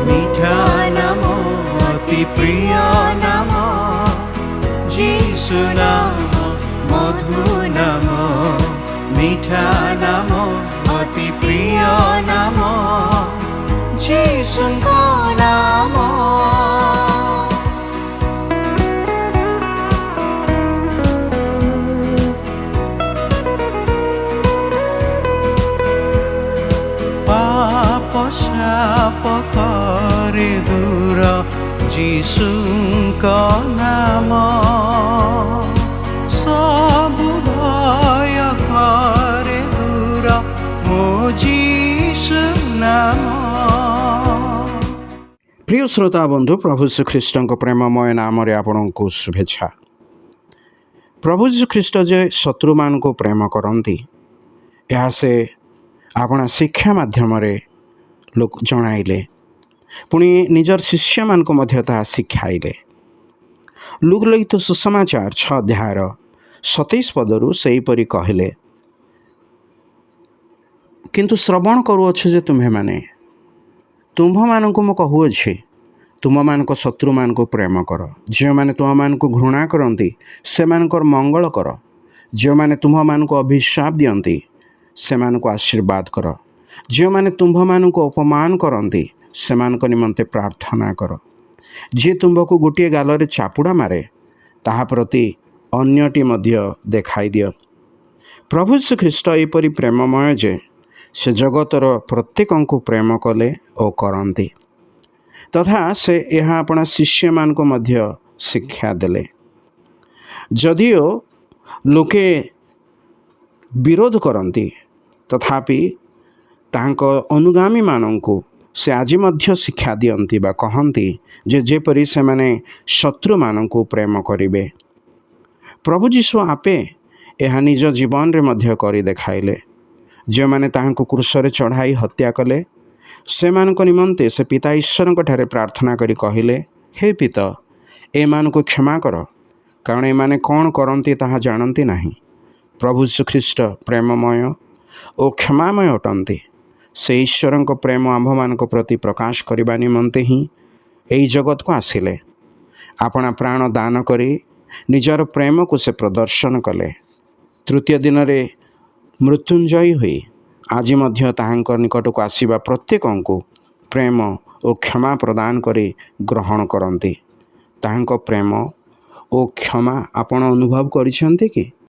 মিঠা নাম অতি প্রিয় নাম যিশু নাম মধু নাম মিঠা নাম অতি প্রিয় নাম যিশুଙ୍କ নাম পাপ শাপ করে দূর যিশুଙ୍କ নাম ସବୁ ଭୟ করে ଦୂର ମୋ ଯୀଶୁ ନାମ। প্রিয় শ্রোতা বন্ধু, প্রভু শ্রীখ্ରୀষ্টଙ୍କ ପ୍ରେମମୟ ନାମରେ ଆପଣଙ୍କୁ ଶୁଭେଚ୍ଛା। ପ୍ରଭୁ ଶ୍ରୀଖ୍ରୀଷ୍ଟ ଯେ ଶତ୍ରୁମାନଙ୍କୁ ପ୍ରେମ କରନ୍ତି, ଏହା ସେ ଆପଣା ଶିକ୍ଷା ମାଧ୍ୟମରେ ଲୋକ ଜଣାଇଲେ, ପୁଣି ନିଜର ଶିଷ୍ୟମାନଙ୍କୁ ମଧ୍ୟ ତାହା ଶିଖାଇଲେ। ଲୁକ୍ ଲିଖିତ ସୁସମାଚାର 6 ଅଧ୍ୟାୟର 27 ପଦରୁ ସେହିପରି କହିଲେ, କିନ୍ତୁ ଶ୍ରବଣ କରୁଅଛ ଯେ ତୁମ୍ଭେମାନେ, ତୁମ୍ଭମାନଙ୍କୁ ମୁଁ କହୁଅଛି, ତୁମମାନଙ୍କ ଶତ୍ରୁମାନଙ୍କୁ ପ୍ରେମ କର, ଯେଉଁମାନେ ତୁମମାନଙ୍କୁ ଘୃଣା କରନ୍ତି ସେମାନଙ୍କର ମଙ୍ଗଳ କର, ଯେଉଁମାନେ ତୁମ୍ଭମାନଙ୍କୁ ଅଭିଶାପ ଦିଅନ୍ତି ସେମାନଙ୍କୁ ଆଶୀର୍ବାଦ କର, ଯେଉଁମାନେ ତୁମ୍ଭମାନଙ୍କୁ ଅପମାନ କରନ୍ତି ସେମାନଙ୍କ ନିମନ୍ତେ ପ୍ରାର୍ଥନା କର, ଯିଏ ତୁମ୍ଭକୁ ଗୋଟିଏ ଗାଲରେ ଚାପୁଡ଼ା ମାରେ ତାହା ପ୍ରତି ଅନ୍ୟଟି ମଧ୍ୟ ଦେଖାଇ ଦିଅ। ପ୍ରଭୁ ଶ୍ରୀଖ୍ରୀଷ୍ଟ ଏହିପରି ପ୍ରେମମୟ ଯେ ସେ ଜଗତର ପ୍ରତ୍ୟେକଙ୍କୁ ପ୍ରେମ କଲେ ଓ କରନ୍ତି, ତଥା ସେ ଏହା ଆପଣା ଶିଷ୍ୟମାନଙ୍କୁ ମଧ୍ୟ ଶିକ୍ଷା ଦେଲେ। ଯଦିଓ ଲୋକେ ବିରୋଧ କରନ୍ତି, ତଥାପି ତାଙ୍କ ଅନୁଗାମୀମାନଙ୍କୁ ସେ ଆଜି ମଧ୍ୟ ଶିକ୍ଷା ଦିଅନ୍ତି ବା କହନ୍ତି ଯେ ଯେପରି ସେମାନେ ଶତ୍ରୁମାନଙ୍କୁ ପ୍ରେମ କରିବେ। ପ୍ରଭୁ ଯୀଶୁ ଆପେ ଏହା ନିଜ ଜୀବନରେ ମଧ୍ୟ କରି ଦେଖାଇଲେ। ଯେଉଁମାନେ ତାହାଙ୍କୁ କ୍ରୁଶରେ ଚଢ଼ାଇ ହତ୍ୟା କଲେ, ସେମାନଙ୍କ ନିମନ୍ତେ ସେ ପିତା ଈଶ୍ୱରଙ୍କଠାରେ ପ୍ରାର୍ଥନା କରି କହିଲେ, ହେ ପିତା, ଏମାନଙ୍କୁ କ୍ଷମା କର, କାରଣ ଏମାନେ କ'ଣ କରନ୍ତି ତାହା ଜାଣନ୍ତି ନାହିଁ। ପ୍ରଭୁ ଶ୍ରୀଖ୍ରୀଷ୍ଟ ପ୍ରେମମୟ ଓ କ୍ଷମାମୟ ଅଟନ୍ତି। ସେ ଈଶ୍ୱରଙ୍କ ପ୍ରେମ ଆମ୍ଭମାନଙ୍କ ପ୍ରତି ପ୍ରକାଶ କରିବା ନିମନ୍ତେ ହିଁ ଏହି ଜଗତକୁ ଆସିଲେ। ଆପଣା ପ୍ରାଣ ଦାନ କରି ନିଜର ପ୍ରେମକୁ ସେ ପ୍ରଦର୍ଶନ କଲେ। ତୃତୀୟ ଦିନରେ ମୃତ୍ୟୁଞ୍ଜୟୀ ହୋଇ ଆଜି ମଧ୍ୟ ତାହାଙ୍କ ନିକଟକୁ ଆସିବା ପ୍ରତ୍ୟେକଙ୍କୁ ପ୍ରେମ ଓ କ୍ଷମା ପ୍ରଦାନ କରି ଗ୍ରହଣ କରନ୍ତି। ତାହାଙ୍କ ପ୍ରେମ ଓ କ୍ଷମା ଆପଣ ଅନୁଭବ କରିଛନ୍ତି କି?